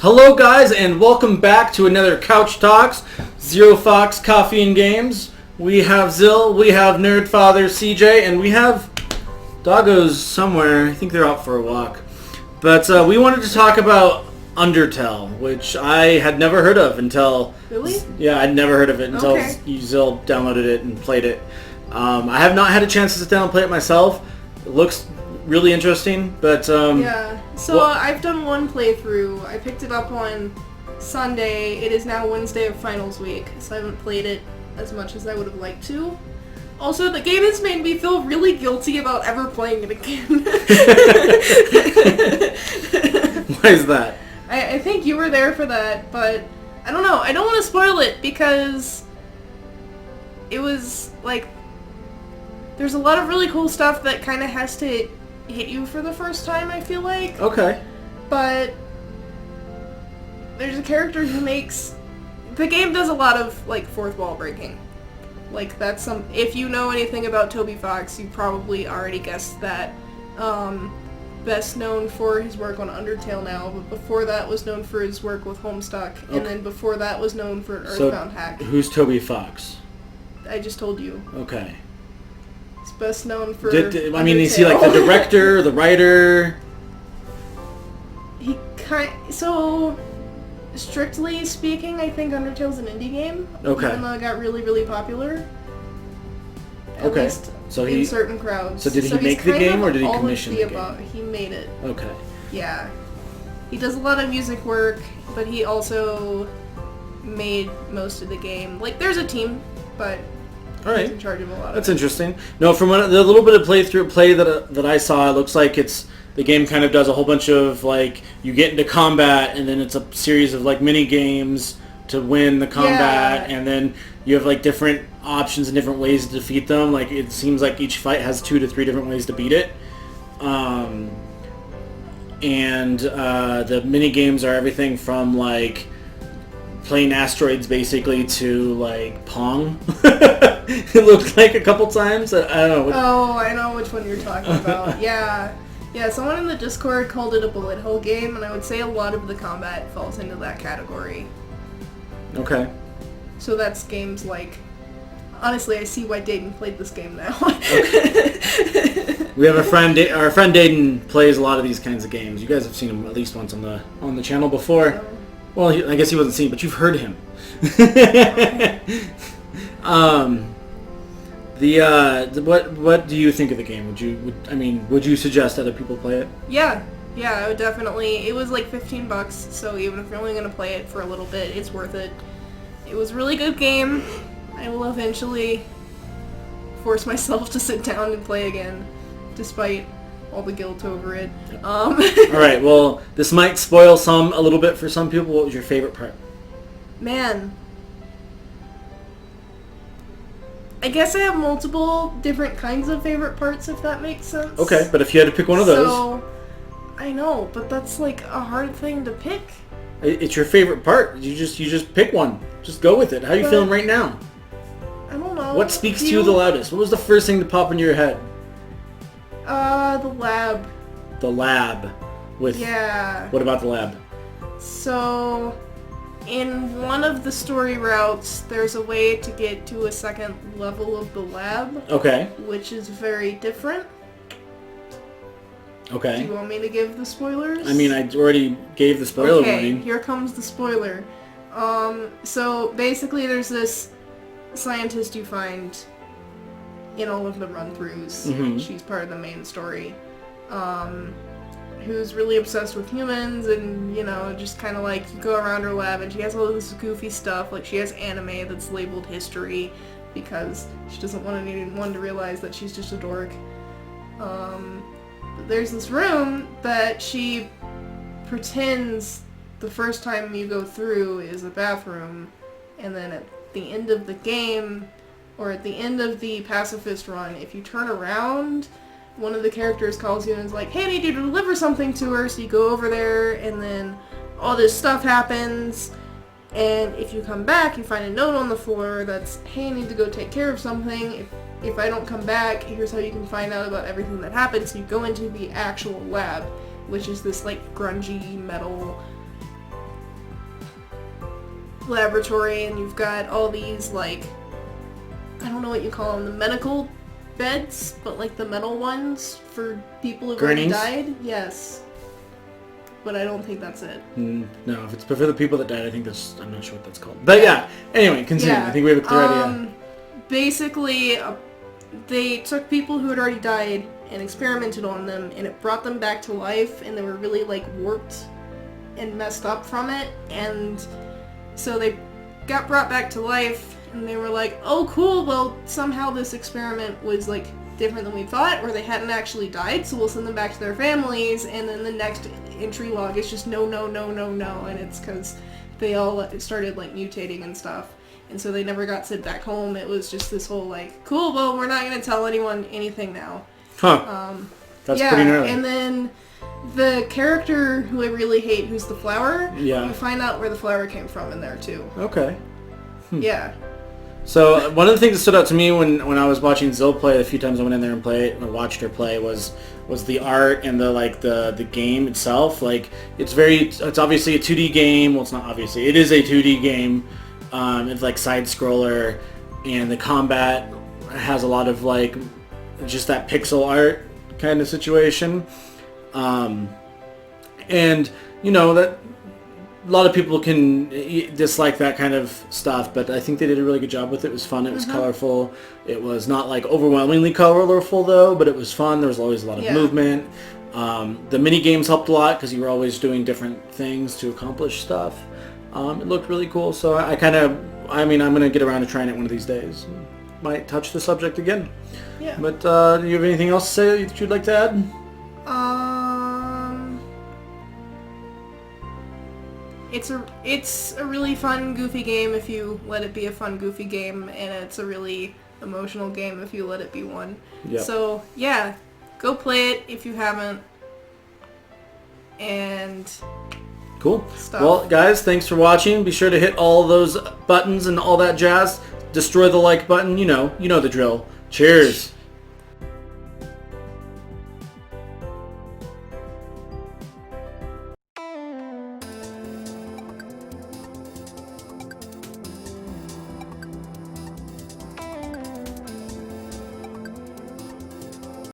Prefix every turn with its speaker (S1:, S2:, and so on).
S1: Hello guys and welcome back to another Couch Talks, Zero Fox Coffee and Games. We have Xill, we have Nerd Father CJ, and we have doggos somewhere. I think they're out for a walk. But we wanted to talk about Undertale, which I had never heard of until...
S2: Really?
S1: Yeah, I'd never heard of it until
S2: Okay.
S1: Xill downloaded it and played it. I have not had a chance to sit down and play it myself. It looks really interesting, but...
S2: Yeah. So I've done one playthrough. I picked it up on Sunday. It is now Wednesday of finals week, so I haven't played it as much as I would have liked to. Also, the game has made me feel really guilty about ever playing it again.
S1: Why is that?
S2: I think you were there for that, but I don't know. I don't want to spoil it because it was, like, there's a lot of really cool stuff that kind of has to hit you for the first time, I feel like.
S1: Okay.
S2: But there's a character who makes... The game does a lot of, like, fourth wall breaking. Like, that's some... If you know anything about Toby Fox, you probably already guessed that. Best known for his work on Undertale now, but before that was known for his work with Homestuck, and then before that was known for an Earthbound hack.
S1: Who's Toby Fox?
S2: I just told you.
S1: Okay.
S2: He's best known for
S1: I mean, is he like the director, the writer?
S2: So, strictly speaking, I think Undertale's an indie game.
S1: Okay.
S2: Even though it got really, really popular. At
S1: Okay.
S2: least
S1: So
S2: in certain crowds.
S1: So did he make the game or did he commission the game?
S2: He made it.
S1: Okay.
S2: Yeah. He does a lot of music work, but he also made most of the game. Like, there's a team, but
S1: All right.
S2: he's in charge of a lot of
S1: That's
S2: it.
S1: interesting. No, from the little bit of play that I saw, it looks like the game kind of does a whole bunch of, like, you get into combat and then it's a series of, like, mini games to win the combat, and then you have, like, different options and different ways to defeat them. Like, it seems like each fight has 2 to 3 different ways to beat it. The mini games are everything from, like, playing asteroids basically to, like, Pong. It looked like a couple times. I don't know.
S2: Oh, I know which one you're talking about. Yeah. Yeah, someone in the Discord called it a bullet hell game, and I would say a lot of the combat falls into that category.
S1: Okay.
S2: So that's games like... Honestly, I see why Dayton played this game now.
S1: We have a friend, our friend Dayton plays a lot of these kinds of games. You guys have seen him at least once on the channel before.
S2: No.
S1: Well, I guess he wasn't seen, but you've heard him. What do you think of the game? Would you suggest other people play it?
S2: Yeah, I would definitely. It was like $15, so even if you're only going to play it for a little bit, it's worth it. It was a really good game. I will eventually force myself to sit down and play again, despite all the guilt over it.
S1: Alright, well, this might spoil a little bit for some people. What was your favorite part?
S2: Man. I guess I have multiple different kinds of favorite parts, if that makes sense.
S1: Okay, but if you had to pick one of those...
S2: So, I know, but that's like a hard thing to pick.
S1: It's your favorite part. You just pick one. Just go with it. How are you feeling right now?
S2: I don't know.
S1: What speaks to you the loudest? What was the first thing to pop into your head?
S2: The lab.
S1: The lab.
S2: Yeah.
S1: What about the lab?
S2: So, in one of the story routes, there's a way to get to a second level of the lab.
S1: Okay.
S2: Which is very different.
S1: Okay.
S2: Do you want me to give the spoilers?
S1: I mean, I already gave the spoiler warning.
S2: Okay, here comes the spoiler. So basically there's this scientist you find in all of the run-throughs.
S1: Mm-hmm.
S2: She's part of the main story. Who's really obsessed with humans and, just kind of like, you go around her lab and she has all this goofy stuff. Like, she has anime that's labeled history because she doesn't want anyone to realize that she's just a dork. There's this room that she pretends the first time you go through is a bathroom, and then at the end of the game, or at the end of the pacifist run, if you turn around, one of the characters calls you and is like, hey, I need you to deliver something to her, so you go over there, and then all this stuff happens, and if you come back, you find a note on the floor that's, hey, I need to go take care of something. If I don't come back, here's how you can find out about everything that happened. So you go into the actual lab, which is this, like, grungy metal laboratory, and you've got all these, like, I don't know what you call them, the medical beds, but like the metal ones for people who've already died. Yes. But I don't think that's it.
S1: No, if it's for the people that died, I think that's, I'm not sure what that's called. But yeah, anyway, continue. I think we have a clear idea.
S2: Basically, they took people who had already died and experimented on them, and it brought them back to life, and they were really, like, warped and messed up from it, and so they got brought back to life, and they were like, oh cool, well, somehow this experiment was, like, different than we thought, or they hadn't actually died, so we'll send them back to their families, and then the next entry log is just no, no, no, no, no, and it's because they all started, like, mutating and stuff, and so they never got sent back home. It was just this whole, like, cool, well, we're not going to tell anyone anything now.
S1: Huh. That's pretty gnarly.
S2: And then the character who I really hate, who's the flower, you find out where the flower came from in there, too.
S1: Okay.
S2: Yeah.
S1: So one of the things that stood out to me when I was watching Xill play, the few times I went in there and watched her play, was the art and the game itself. Like, it's obviously a 2D game. Well, it's not obviously. It is a 2D game. It's like side scroller, and the combat has a lot of, like, just that pixel art kind of situation. And you know that a lot of people can dislike that kind of stuff, but I think they did a really good job with it. It was fun. It was colorful. It was not, like, overwhelmingly colorful, though, but it was fun. There was always a lot of movement. The mini games helped a lot because you were always doing different things to accomplish stuff. It looked really cool. So I'm going to get around to trying it one of these days. Might touch the subject again.
S2: Yeah.
S1: But do you have anything else to say that you'd like to add?
S2: It's a really fun, goofy game if you let it be a fun, goofy game, and it's a really emotional game if you let it be one.
S1: Yep.
S2: So, yeah, go play it if you haven't. And
S1: cool.
S2: Stuff.
S1: Well, guys, thanks for watching. Be sure to hit all those buttons and all that jazz. Destroy the like button. You know the drill. Cheers.